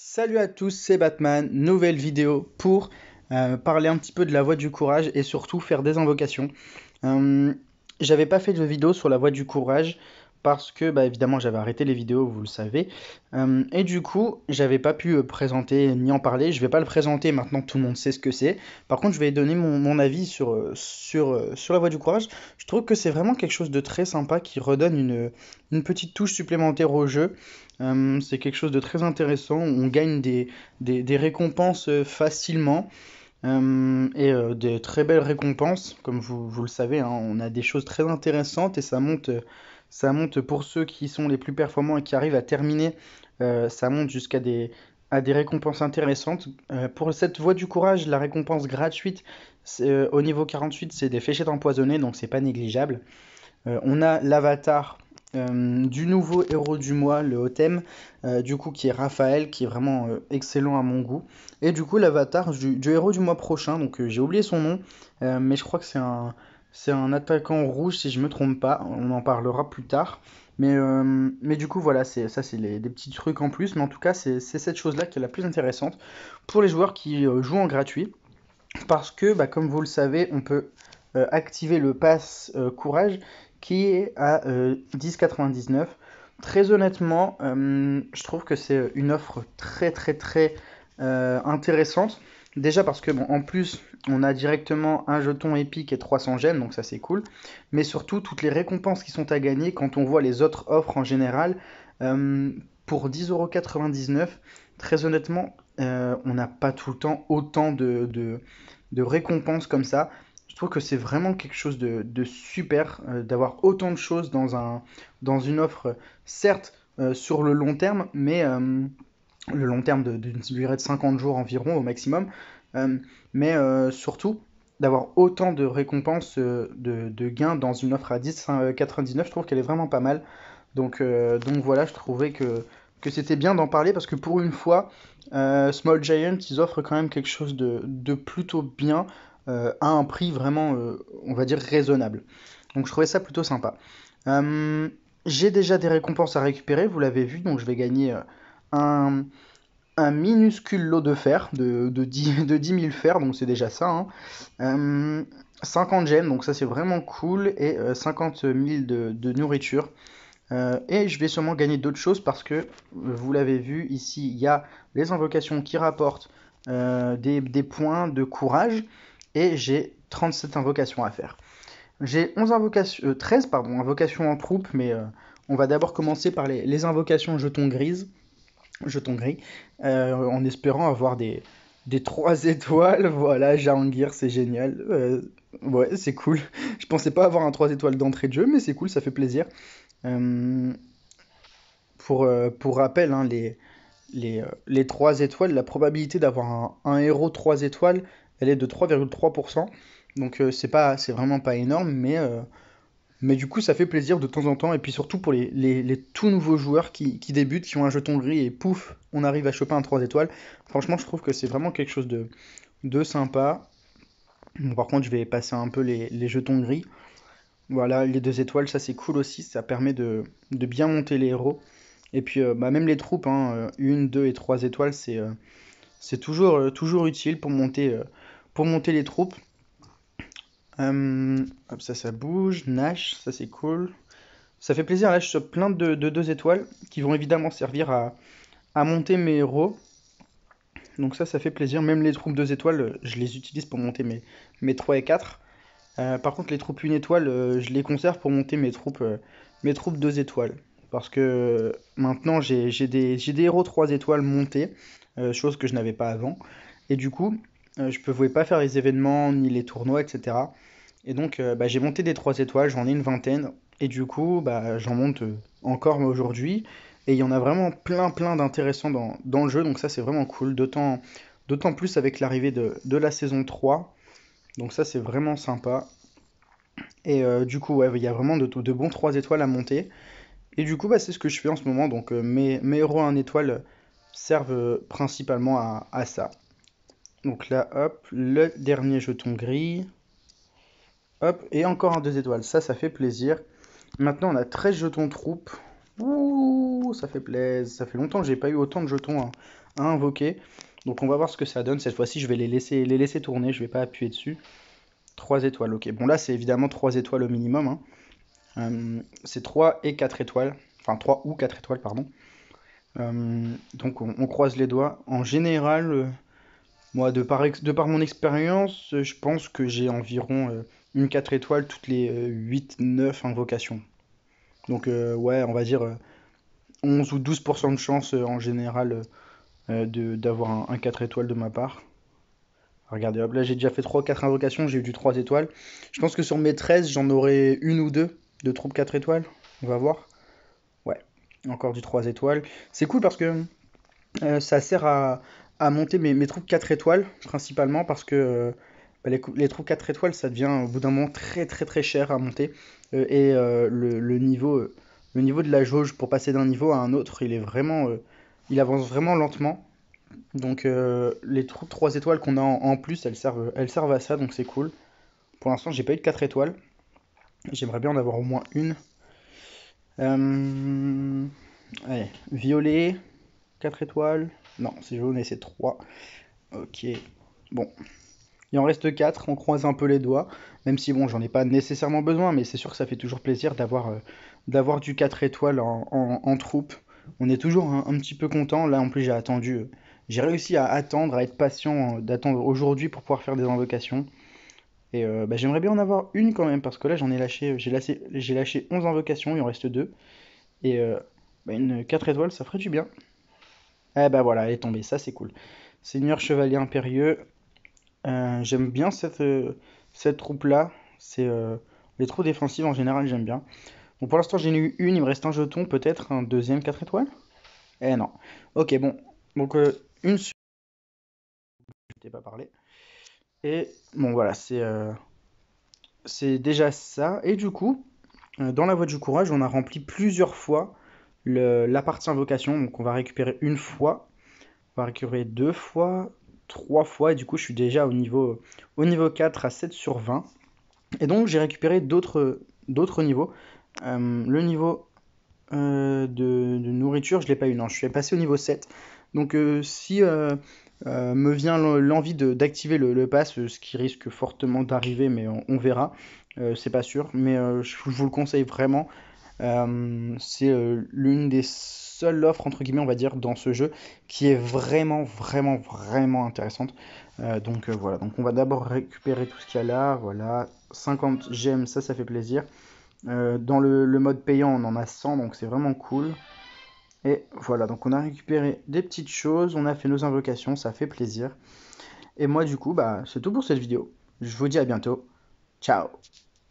Salut à tous, c'est Batman, nouvelle vidéo pour parler un petit peu de la voie du courage et surtout faire des invocations. Euh, J'avais pas fait de vidéo sur la voie du courage parce que bah, évidemment j'avais arrêté les vidéos, vous le savez. Et du coup j'avais pas pu présenter ni en parler, je vais pas le présenter maintenant, tout le monde sait ce que c'est. Par contre je vais donner mon avis sur la voie du courage. Je trouve que c'est vraiment quelque chose de très sympa qui redonne une petite touche supplémentaire au jeu. C'est quelque chose de très intéressant. On gagne des récompenses facilement et des très belles récompenses. Comme vous le savez, hein, on a des choses très intéressantes et ça monte pour ceux qui sont les plus performants et qui arrivent à terminer. Ça monte à des récompenses intéressantes. Pour cette voie du courage, la récompense gratuite au niveau 48, c'est des fléchettes empoisonnées, donc c'est pas négligeable. On a l'avatar du nouveau héros du mois, le Hotem, du coup qui est Raphaël, qui est vraiment excellent à mon goût. Et du coup l'avatar du héros du mois prochain, donc j'ai oublié son nom, mais je crois que c'est un attaquant rouge si je me trompe pas, on en parlera plus tard. Mais du coup voilà, c'est des petits trucs en plus, mais en tout cas c'est cette chose-là qui est la plus intéressante pour les joueurs qui jouent en gratuit. Parce que, bah, comme vous le savez, on peut activer le pass courage qui est à 10,99. Très honnêtement, je trouve que c'est une offre très intéressante. Déjà parce que, bon, en plus, on a directement un jeton épique et 300 gemmes, donc ça c'est cool. Mais surtout, toutes les récompenses qui sont à gagner quand on voit les autres offres en général, euh, pour 10,99 €, très honnêtement, on n'a pas tout le temps autant de récompenses comme ça. Je trouve que c'est vraiment quelque chose de super d'avoir autant de choses dans une offre, certes sur le long terme, mais le long terme d'une durée de 50 jours environ au maximum, euh, mais surtout d'avoir autant de récompenses de gains dans une offre à 10,99, je trouve qu'elle est vraiment pas mal. Donc voilà, je trouvais que c'était bien d'en parler parce que pour une fois, Small Giant, ils offrent quand même quelque chose de plutôt bien à un prix vraiment, on va dire, raisonnable. Donc je trouvais ça plutôt sympa. Euh, j'ai déjà des récompenses à récupérer, vous l'avez vu, donc je vais gagner un, un minuscule lot de fer, de 10 000 fers, donc c'est déjà ça, hein. Euh, 50 gemmes, donc ça c'est vraiment cool, et 50 000 de nourriture. Et je vais sûrement gagner d'autres choses parce que, vous l'avez vu, ici, il y a les invocations qui rapportent des points de courage et j'ai 37 invocations à faire. J'ai 13 pardon, invocations en troupe, mais on va d'abord commencer par les invocations jetons gris, en espérant avoir des 3 étoiles. Voilà, Jahangir, c'est génial. Ouais, c'est cool. Je pensais pas avoir un 3 étoiles d'entrée de jeu, mais c'est cool, ça fait plaisir. Euh, pour rappel, hein, les 3 étoiles, la probabilité d'avoir un héros 3 étoiles, elle est de 3,3%. Donc c'est vraiment pas énorme, mais du coup ça fait plaisir de temps en temps. Et puis surtout pour les tout nouveaux joueurs qui débutent, qui ont un jeton gris et pouf, on arrive à choper un 3 étoiles. Franchement, je trouve que c'est vraiment quelque chose de sympa. Bon, par contre, je vais passer un peu les jetons gris. Voilà, les 2 étoiles, ça c'est cool aussi, ça permet de bien monter les héros. Et puis bah, même les troupes, hein, 1, 2 et 3 étoiles, c'est toujours utile pour monter les troupes. Hop, ça bouge. Nash, ça c'est cool. Ça fait plaisir, là je chope plein de 2 étoiles qui vont évidemment servir à monter mes héros. Donc ça fait plaisir. Même les troupes 2 étoiles, je les utilise pour monter mes 3 et 4. Par contre, les troupes 1 étoile, je les conserve pour monter mes troupes 2 étoiles. Parce que maintenant, j'ai des héros 3 étoiles montés, chose que je n'avais pas avant. Et du coup, je ne pouvais pas faire les événements, ni les tournois, etc. Et donc, bah, j'ai monté des 3 étoiles, j'en ai une vingtaine. Et du coup, bah, j'en monte encore aujourd'hui. Et il y en a vraiment plein d'intéressants dans le jeu. Donc ça, c'est vraiment cool. D'autant plus avec l'arrivée de la saison 3. Donc ça, c'est vraiment sympa. Et du coup, ouais, il y a vraiment de bons 3 étoiles à monter. Et du coup, bah, c'est ce que je fais en ce moment. Donc mes héros à 1 étoile servent principalement à ça. Donc là, hop, le dernier jeton gris. Hop, et encore un 2 étoiles. Ça fait plaisir. Maintenant, on a 13 jetons troupes. Ouh, ça fait plaisir. Ça fait longtemps que j'ai pas eu autant de jetons à invoquer. Donc on va voir ce que ça donne. Cette fois-ci, je vais les laisser tourner. Je vais pas appuyer dessus. 3 étoiles, ok. Bon là, c'est évidemment 3 étoiles au minimum, hein. C'est 3 et 4 étoiles. Enfin, 3 ou 4 étoiles, pardon. Donc on croise les doigts. En général, moi, de par mon expérience, je pense que j'ai environ une 4 étoiles toutes les 8-9 invocations. Donc ouais, on va dire 11 ou 12% de chance en général d'avoir un 4 étoiles de ma part. Regardez, hop, là j'ai déjà fait 3 ou 4 invocations, j'ai eu du 3 étoiles. Je pense que sur mes 13, j'en aurai une ou deux de troupes 4 étoiles. On va voir. Ouais, encore du 3 étoiles. C'est cool parce que ça sert à monter mes troupes 4 étoiles, principalement parce que bah, les troupes 4 étoiles, ça devient au bout d'un moment très très très cher à monter. Le niveau de la jauge pour passer d'un niveau à un autre, il avance vraiment lentement. Donc les troupes 3 étoiles qu'on a en plus, elles servent à ça, donc c'est cool. Pour l'instant, j'ai pas eu de 4 étoiles. J'aimerais bien en avoir au moins une. Euh, Allez, violet, 4 étoiles. Non, c'est jaune et c'est 3. Ok. Bon, il en reste 4, on croise un peu les doigts. Même si bon, j'en ai pas nécessairement besoin, mais c'est sûr que ça fait toujours plaisir d'avoir du 4 étoiles en troupe. On est toujours un petit peu content. Là, en plus, j'ai réussi à attendre, à être patient, d'attendre aujourd'hui pour pouvoir faire des invocations. Et bah, j'aimerais bien en avoir une quand même, parce que là, j'ai lâché 11 invocations, il en reste 2. Et bah, une 4 étoiles, ça ferait du bien. Eh bah voilà, elle est tombée, ça c'est cool. Seigneur Chevalier Impérieux, j'aime bien cette troupe-là. Les troupes défensives en général, j'aime bien. Bon, pour l'instant, j'en ai eu une, il me reste un jeton, peut-être un deuxième 4 étoiles? Eh non. Ok, bon. Donc, une sur... Je t'ai pas parlé. Et bon, voilà, c'est déjà ça. Et du coup, dans la voie du courage, on a rempli plusieurs fois la partie invocation. Donc, on va récupérer une fois, on va récupérer deux fois, trois fois. Et du coup, je suis déjà au niveau 4 à 7 sur 20. Et donc j'ai récupéré d'autres niveaux. Le niveau de nourriture, je l'ai pas eu, non, je suis passé au niveau 7. Donc si me vient l'envie d'activer le pass, ce qui risque fortement d'arriver, mais on verra, c'est pas sûr, mais je vous le conseille vraiment. C'est l'une des seules offres, entre guillemets, on va dire, dans ce jeu, qui est vraiment, vraiment, vraiment intéressante. Donc voilà, donc on va d'abord récupérer tout ce qu'il y a là, voilà, 50 gemmes, ça fait plaisir. Dans le mode payant, on en a 100, donc c'est vraiment cool. Et voilà, donc on a récupéré des petites choses, on a fait nos invocations, ça fait plaisir. Et moi du coup, bah, c'est tout pour cette vidéo. Je vous dis à bientôt. Ciao!